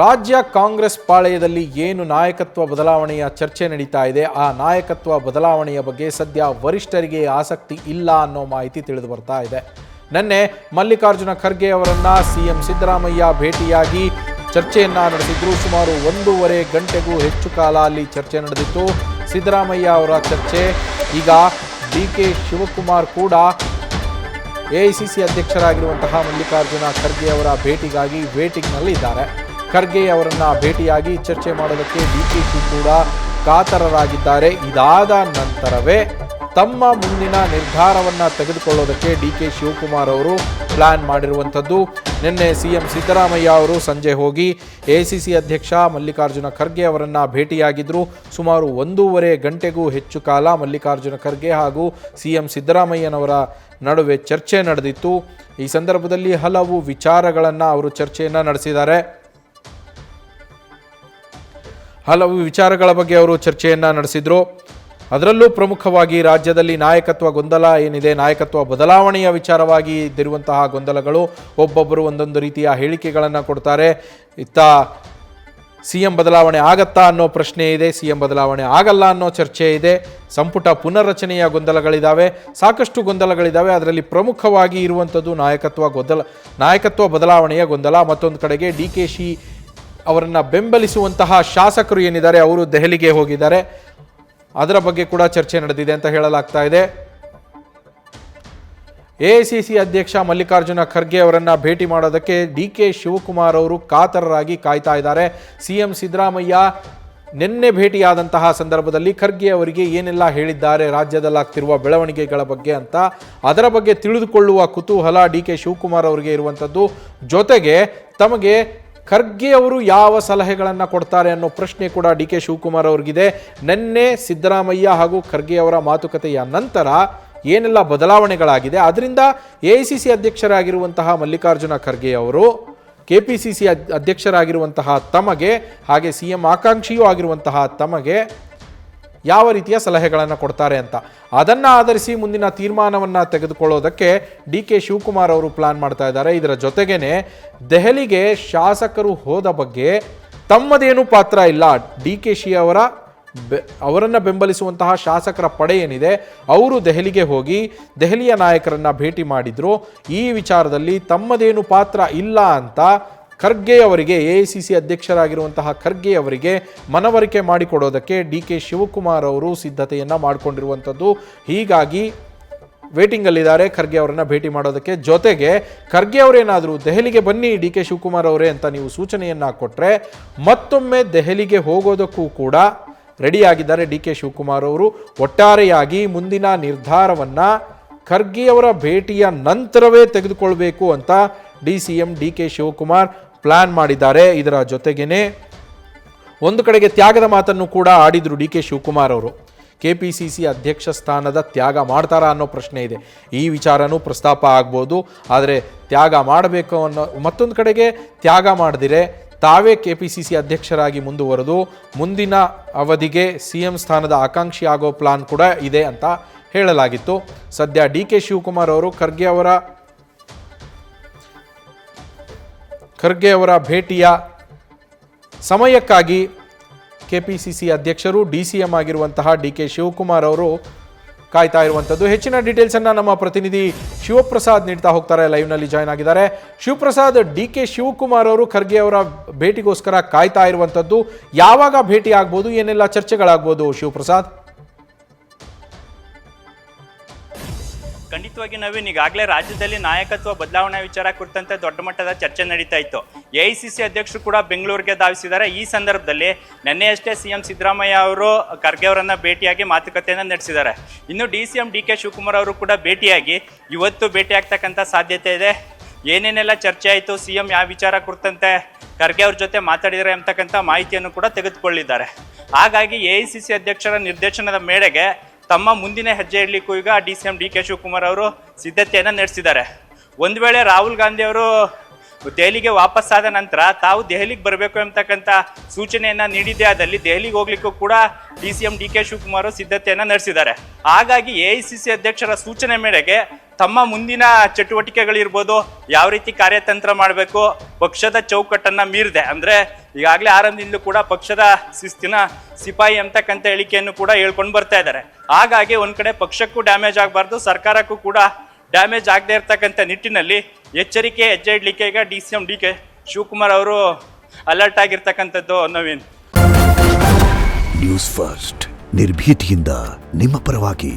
ರಾಜ್ಯ ಕಾಂಗ್ರೆಸ್ ಪಾಳೆಯದಲ್ಲಿ ಏನು ನಾಯಕತ್ವ ಬದಲಾವಣೆಯ ಚರ್ಚೆ ನಡೀತಾ ಇದೆ, ಆ ನಾಯಕತ್ವ ಬದಲಾವಣೆಯ ಬಗ್ಗೆ ಸದ್ಯ ವರಿಷ್ಠರಿಗೆ ಆಸಕ್ತಿ ಇಲ್ಲ ಅನ್ನೋ ಮಾಹಿತಿ ತಿಳಿದು ಬರ್ತಾ ಇದೆ. ನಿನ್ನೆ ಮಲ್ಲಿಕಾರ್ಜುನ ಖರ್ಗೆ ಅವರನ್ನ ಸಿಎಂ ಸಿದ್ದರಾಮಯ್ಯ ಭೇಟಿಯಾಗಿ ಚರ್ಚೆಯನ್ನ ನಡೆಸಿದ್ರು. ಸುಮಾರು 1.5 ಗಂಟೆಗೂ ಹೆಚ್ಚು ಕಾಲ ಅಲ್ಲಿ ಚರ್ಚೆ ನಡೆದಿತ್ತು. ಸಿದ್ದರಾಮಯ್ಯ ಅವರ ಚರ್ಚೆ. ಈಗ ಡಿಕೆ ಶಿವಕುಮಾರ್ ಕೂಡ ಎಐಸಿಸಿ ಅಧ್ಯಕ್ಷರಾಗಿರುವಂತಹ ಮಲ್ಲಿಕಾರ್ಜುನ ಖರ್ಗೆ ಅವರ ಭೇಟಿಗಾಗಿ ವೇಟಿಂಗ್ನಲ್ಲಿದ್ದಾರೆ. ಖರ್ಗೆ ಅವರನ್ನ ಭೇಟಿಯಾಗಿ ಚರ್ಚೆ ಮಾಡೋದಕ್ಕೆ ಡಿಕೆಶಿ ಕೂಡ ಕಾತರರಾಗಿದ್ದಾರೆ. ಇದಾದ ನಂತರವೇ ತಮ್ಮ ಮುಂದಿನ ನಿರ್ಧಾರವನ್ನು ತೆಗೆದುಕೊಳ್ಳೋದಕ್ಕೆ ಡಿಕೆ ಶಿವಕುಮಾರ್ ಅವರು ಪ್ಲಾನ್ ಮಾಡಿರುವಂಥದ್ದು. ನಿನ್ನೆ ಸಿಎಂ ಸಿದ್ದರಾಮಯ್ಯ ಅವರು ಸಂಜೆ ಹೋಗಿ ಎಐಸಿಸಿ ಅಧ್ಯಕ್ಷ ಮಲ್ಲಿಕಾರ್ಜುನ ಖರ್ಗೆ ಅವರನ್ನು ಭೇಟಿಯಾಗಿದ್ದರು. ಸುಮಾರು 1.5 ಗಂಟೆಗೂ ಹೆಚ್ಚು ಕಾಲ ಮಲ್ಲಿಕಾರ್ಜುನ ಖರ್ಗೆ ಹಾಗೂ ಸಿಎಂ ಸಿದ್ದರಾಮಯ್ಯನವರ ನಡುವೆ ಚರ್ಚೆ ನಡೆದಿತ್ತು. ಈ ಸಂದರ್ಭದಲ್ಲಿ ಹಲವು ವಿಚಾರಗಳನ್ನು ಅವರು ಚರ್ಚೆಯನ್ನು ನಡೆಸಿದ್ದಾರೆ. ಹಲವು ವಿಚಾರಗಳ ಬಗ್ಗೆ ಅವರು ಚರ್ಚೆಯನ್ನು ನಡೆಸಿದರು. ಅದರಲ್ಲೂ ಪ್ರಮುಖವಾಗಿ ರಾಜ್ಯದಲ್ಲಿ ನಾಯಕತ್ವ ಗೊಂದಲ ಏನಿದೆ, ನಾಯಕತ್ವ ಬದಲಾವಣೆಯ ವಿಚಾರವಾಗಿ ಇದ್ದಿರುವಂತಹ ಗೊಂದಲಗಳು, ಒಬ್ಬೊಬ್ಬರು ಒಂದೊಂದು ರೀತಿಯ ಹೇಳಿಕೆಗಳನ್ನು ಕೊಡ್ತಾರೆ. ಇತ್ತ ಸಿಎಂ ಬದಲಾವಣೆ ಆಗತ್ತಾ ಅನ್ನೋ ಪ್ರಶ್ನೆ ಇದೆ, ಸಿಎಂ ಬದಲಾವಣೆ ಆಗಲ್ಲ ಅನ್ನೋ ಚರ್ಚೆ ಇದೆ. ಸಂಪುಟ ಪುನರ್ರಚನೆಯ ಗೊಂದಲಗಳಿದ್ದಾವೆ, ಸಾಕಷ್ಟು ಗೊಂದಲಗಳಿದ್ದಾವೆ. ಅದರಲ್ಲಿ ಪ್ರಮುಖವಾಗಿ ಇರುವಂಥದ್ದು ನಾಯಕತ್ವ ಬದಲಾವಣೆಯ ಗೊಂದಲ. ಮತ್ತೊಂದು ಕಡೆಗೆ ಡಿಕೆಶಿ ಅವರನ್ನು ಬೆಂಬಲಿಸುವಂತಹ ಶಾಸಕರು ಏನಿದ್ದಾರೆ ಅವರು ದೆಹಲಿಗೆ ಹೋಗಿದ್ದಾರೆ. ಅದರ ಬಗ್ಗೆ ಕೂಡ ಚರ್ಚೆ ನಡೆದಿದೆ ಅಂತ ಹೇಳಲಾಗ್ತಾ ಇದೆ. ಎಐಸಿಸಿ ಅಧ್ಯಕ್ಷ ಮಲ್ಲಿಕಾರ್ಜುನ ಖರ್ಗೆ ಅವರನ್ನ ಭೇಟಿ ಮಾಡೋದಕ್ಕೆ ಡಿಕೆ ಶಿವಕುಮಾರ್ ಅವರು ಕಾತರರಾಗಿ ಕಾಯ್ತಾ ಇದ್ದಾರೆ. ಸಿಎಂ ಸಿದ್ದರಾಮಯ್ಯ ನಿನ್ನೆ ಭೇಟಿಯಾದಂತಹ ಸಂದರ್ಭದಲ್ಲಿ ಖರ್ಗೆ ಅವರಿಗೆ ಏನೆಲ್ಲ ಹೇಳಿದ್ದಾರೆ ರಾಜ್ಯದಲ್ಲಾಗ್ತಿರುವ ಬೆಳವಣಿಗೆಗಳ ಬಗ್ಗೆ ಅಂತ, ಅದರ ಬಗ್ಗೆ ತಿಳಿದುಕೊಳ್ಳುವ ಕುತೂಹಲ ಡಿಕೆ ಶಿವಕುಮಾರ್ ಅವರಿಗೆ ಇರುವಂಥದ್ದು. ಜೊತೆಗೆ ತಮಗೆ ಖರ್ಗೆ ಅವರು ಯಾವ ಸಲಹೆಗಳನ್ನು ಕೊಡ್ತಾರೆ ಅನ್ನೋ ಪ್ರಶ್ನೆ ಕೂಡ ಡಿಕೆ ಶಿವಕುಮಾರ್ ಅವ್ರಿಗಿದೆ. ನಿನ್ನೆ ಸಿದ್ದರಾಮಯ್ಯ ಹಾಗೂ ಖರ್ಗೆ ಅವರ ಮಾತುಕತೆಯ ನಂತರ ಏನೆಲ್ಲ ಬದಲಾವಣೆಗಳಾಗಿದೆ, ಅದರಿಂದ ಎಐಸಿಸಿ ಅಧ್ಯಕ್ಷರಾಗಿರುವಂತಹ ಮಲ್ಲಿಕಾರ್ಜುನ ಖರ್ಗೆ ಅವರು ಕೆಪಿಸಿಸಿ ಅಧ್ಯಕ್ಷರಾಗಿರುವಂತಹ ತಮಗೆ, ಹಾಗೆ ಸಿಎಂ ಆಕಾಂಕ್ಷಿಯೂ ಆಗಿರುವಂತಹ ತಮಗೆ ಯಾವ ರೀತಿಯ ಸಲಹೆಗಳನ್ನು ಕೊಡ್ತಾರೆ ಅಂತ, ಅದನ್ನು ಆಧರಿಸಿ ಮುಂದಿನ ತೀರ್ಮಾನವನ್ನು ತೆಗೆದುಕೊಳ್ಳೋದಕ್ಕೆ ಡಿಕೆ ಶಿವಕುಮಾರ್ ಅವರು ಪ್ಲಾನ್ ಮಾಡ್ತಾ ಇದ್ದಾರೆ. ಇದರ ಜೊತೆಗೇನೆ ದೆಹಲಿಗೆ ಶಾಸಕರು ಹೋದ ಬಗ್ಗೆ ತಮ್ಮದೇನೂ ಪಾತ್ರ ಇಲ್ಲ. ಡಿಕೆಶಿ ಅವರನ್ನು ಬೆಂಬಲಿಸುವಂತಹ ಶಾಸಕರ ಪಡೆ ಏನಿದೆ ಅವರು ದೆಹಲಿಗೆ ಹೋಗಿ ದೆಹಲಿಯ ನಾಯಕರನ್ನ ಭೇಟಿ ಮಾಡಿದ್ರು. ಈ ವಿಚಾರದಲ್ಲಿ ತಮ್ಮದೇನು ಪಾತ್ರ ಇಲ್ಲ ಅಂತ ಖರ್ಗೆ ಅವರಿಗೆ, ಎಐಸಿಸಿ ಅಧ್ಯಕ್ಷರಾಗಿರುವಂತಹ ಖರ್ಗೆ ಅವರಿಗೆ ಮನವರಿಕೆ ಮಾಡಿಕೊಡೋದಕ್ಕೆ ಡಿಕೆ ಶಿವಕುಮಾರ್ ಅವರು ಸಿದ್ಧತೆಯನ್ನು ಮಾಡಿಕೊಂಡಿರುವಂಥದ್ದು. ಹೀಗಾಗಿ ವೇಟಿಂಗಲ್ಲಿದ್ದಾರೆ ಖರ್ಗೆ ಅವರನ್ನು ಭೇಟಿ ಮಾಡೋದಕ್ಕೆ. ಜೊತೆಗೆ ಖರ್ಗೆ ಅವರೇನಾದರೂ ದೆಹಲಿಗೆ ಬನ್ನಿ ಡಿಕೆ ಶಿವಕುಮಾರ್ ಅವರೇ ಅಂತ ನೀವು ಸೂಚನೆಯನ್ನು ಕೊಟ್ಟರೆ ಮತ್ತೊಮ್ಮೆ ದೆಹಲಿಗೆ ಹೋಗೋದಕ್ಕೂ ಕೂಡ ರೆಡಿಯಾಗಿದ್ದಾರೆ ಡಿಕೆ ಶಿವಕುಮಾರ್ ಅವರು. ಒಟ್ಟಾರೆಯಾಗಿ ಮುಂದಿನ ನಿರ್ಧಾರವನ್ನು ಖರ್ಗೆ ಅವರ ಭೇಟಿಯ ನಂತರವೇ ತೆಗೆದುಕೊಳ್ಬೇಕು ಅಂತ ಸಿಎಂ ಡಿಕೆ ಶಿವಕುಮಾರ್ ಪ್ಲಾನ್ ಮಾಡಿದ್ದಾರೆ. ಇದರ ಜೊತೆಗೇನೆ ಒಂದು ಕಡೆಗೆ ತ್ಯಾಗದ ಮಾತನ್ನು ಕೂಡ ಆಡಿದ್ರು ಡಿಕೆ ಶಿವಕುಮಾರ್ ಅವರು. ಕೆಪಿಸಿಸಿ ಅಧ್ಯಕ್ಷ ಸ್ಥಾನದ ತ್ಯಾಗ ಮಾಡ್ತಾರಾ ಅನ್ನೋ ಪ್ರಶ್ನೆ ಇದೆ. ಈ ವಿಚಾರನೂ ಪ್ರಸ್ತಾಪ ಆಗ್ಬೋದು. ಆದರೆ ತ್ಯಾಗ ಮಾಡಬೇಕು ಅನ್ನೋ, ಮತ್ತೊಂದು ಕಡೆಗೆ ತ್ಯಾಗ ಮಾಡದಿರೆ ತಾವೇ ಕೆಪಿಸಿಸಿ ಅಧ್ಯಕ್ಷರಾಗಿ ಮುಂದುವರೆದು ಮುಂದಿನ ಅವಧಿಗೆ ಸಿಎಂ ಸ್ಥಾನದ ಆಕಾಂಕ್ಷಿ ಆಗೋ ಪ್ಲಾನ್ ಕೂಡ ಇದೆ ಅಂತ ಹೇಳಲಾಗಿತ್ತು. ಸದ್ಯ ಡಿಕೆ ಶಿವಕುಮಾರ್ ಅವರು ಖರ್ಗೆ ಅವರ ಭೇಟಿಯ ಸಮಯಕ್ಕಾಗಿ ಕೆಪಿಸಿಸಿ ಅಧ್ಯಕ್ಷರು ಡಿಸಿಎಂ ಆಗಿರುವಂತಹ ಡಿಕೆ ಶಿವಕುಮಾರ್ ಅವರು ಕಾಯ್ತಾ ಇರುವಂಥದ್ದು. ಹೆಚ್ಚಿನ ಡೀಟೇಲ್ಸನ್ನು ನಮ್ಮ ಪ್ರತಿನಿಧಿ ಶಿವಪ್ರಸಾದ್ ನೀಡ್ತಾ ಹೋಗ್ತಾರೆ, ಲೈವ್ನಲ್ಲಿ ಜಾಯ್ನ್ ಆಗಿದ್ದಾರೆ. ಶಿವಪ್ರಸಾದ್, ಡಿಕೆ ಶಿವಕುಮಾರ್ ಅವರು ಖರ್ಗೆ ಅವರ ಭೇಟಿಗೋಸ್ಕರ ಕಾಯ್ತಾ ಇರುವಂಥದ್ದು, ಯಾವಾಗ ಭೇಟಿ ಆಗ್ಬೋದು, ಏನೆಲ್ಲ ಚರ್ಚೆಗಳಾಗ್ಬೋದು ಶಿವಪ್ರಸಾದ್? ಖಂಡಿತವಾಗಿ ನವೀನ್, ಈಗಾಗಲೇ ರಾಜ್ಯದಲ್ಲಿ ನಾಯಕತ್ವ ಬದಲಾವಣೆ ವಿಚಾರ ಕುರಿತಂತೆ ದೊಡ್ಡ ಮಟ್ಟದ ಚರ್ಚೆ ನಡೀತಾ ಇತ್ತು. ಎಐಸಿಸಿ ಅಧ್ಯಕ್ಷರು ಕೂಡ ಬೆಂಗಳೂರಿಗೆ ಧಾವಿಸಿದ್ದಾರೆ. ಈ ಸಂದರ್ಭದಲ್ಲಿ ನಿನ್ನೆಯಷ್ಟೇ ಸಿಎಂ ಸಿದ್ದರಾಮಯ್ಯ ಅವರು ಖರ್ಗೆ ಅವರನ್ನ ಭೇಟಿಯಾಗಿ ಮಾತುಕತೆಯನ್ನು ನಡೆಸಿದ್ದಾರೆ. ಇನ್ನು ಸಿಎಂ ಡಿಕೆ ಶಿವಕುಮಾರ್ ಅವರು ಕೂಡ ಭೇಟಿಯಾಗಿ ಇವತ್ತು ಭೇಟಿ ಆಗ್ತಕ್ಕಂಥ ಸಾಧ್ಯತೆ ಇದೆ. ಏನೇನೆಲ್ಲ ಚರ್ಚೆ ಆಯಿತು, ಸಿಎಂ ಯಾವ ವಿಚಾರ ಕುರಿತಂತೆ ಖರ್ಗೆ ಅವ್ರ ಜೊತೆ ಮಾತಾಡಿದ್ದಾರೆ ಅಂತಕ್ಕಂಥ ಮಾಹಿತಿಯನ್ನು ಕೂಡ ತೆಗೆದುಕೊಳ್ಳಿದ್ದಾರೆ. ಹಾಗಾಗಿ ಎಐಸಿಸಿ ಅಧ್ಯಕ್ಷರ ನಿರ್ದೇಶನದ ಮೇರೆಗೆ ತಮ್ಮ ಮುಂದಿನ ಹೆಜ್ಜೆ ಇಡಲಿಕ್ಕೂ ಈಗ ಸಿಎಂ ಡಿಕೆ ಶಿವಕುಮಾರ್ ಅವರು ಸಿದ್ಧತೆಯನ್ನು ನಡೆಸಿದ್ದಾರೆ. ಒಂದು ವೇಳೆ ರಾಹುಲ್ ಗಾಂಧಿ ಅವರು ದೆಹಲಿಗೆ ವಾಪಸ್ ಆದ ನಂತರ ತಾವು ದೆಹಲಿಗೆ ಬರಬೇಕು ಎಂಬತಕ್ಕಂಥ ಸೂಚನೆಯನ್ನ ನೀಡಿದ್ದೇ ಆದಲ್ಲಿ ದೆಹಲಿಗೆ ಹೋಗ್ಲಿಕ್ಕೂ ಕೂಡ DCM DK ಶಿವಕುಮಾರ್ ಸಿದ್ಧತೆಯನ್ನ ನಡೆಸಿದ್ದಾರೆ. ಹಾಗಾಗಿ AICC ಅಧ್ಯಕ್ಷರ ಸೂಚನೆ ಮೇರೆಗೆ ತಮ್ಮ ಮುಂದಿನ ಚಟುವಟಿಕೆಗಳಿರ್ಬೋದು, ಯಾವ ರೀತಿ ಕಾರ್ಯತಂತ್ರ ಮಾಡಬೇಕು, ಪಕ್ಷದ ಚೌಕಟ್ಟನ್ನ ಮೀರಿದೆ ಅಂದ್ರೆ ಈಗಾಗಲೇ ಆರಂಭದಿಂದಲೂ ಕೂಡ ಪಕ್ಷದ ಶಿಸ್ತಿನ ಸಿಪಾಯಿ ಅಂತಕ್ಕಂಥ ಹೇಳಿಕೆಯನ್ನು ಕೂಡ ಹೇಳ್ಕೊಂಡು ಬರ್ತಾ ಇದ್ದಾರೆ. ಹಾಗಾಗಿ ಒಂದ್ ಕಡೆ ಪಕ್ಷಕ್ಕೂ ಡ್ಯಾಮೇಜ್ ಆಗಬಾರ್ದು, ಸರ್ಕಾರಕ್ಕೂ ಕೂಡ ಡ್ಯಾಮೇಜ್ ಆಗದೆ ಇರ್ತಕ್ಕಂಥ ನಿಟ್ಟಿನಲ್ಲಿ ಎಚ್ಚರಿಕೆ ಹೆಜ್ಜೆ ಇಡ್ಲಿಕ್ಕೆ ಈಗ DCM DK ಶಿವಕುಮಾರ್ ಅವರು ಅಲರ್ಟ್ ಆಗಿರ್ತಕ್ಕಂಥದ್ದು. ನವೀನ್, ನ್ಯೂಸ್ ಫಸ್ಟ್ ನಿರ್ಭೀತಿಯಿಂದ ನಿಮ್ಮ ಪರವಾಗಿ.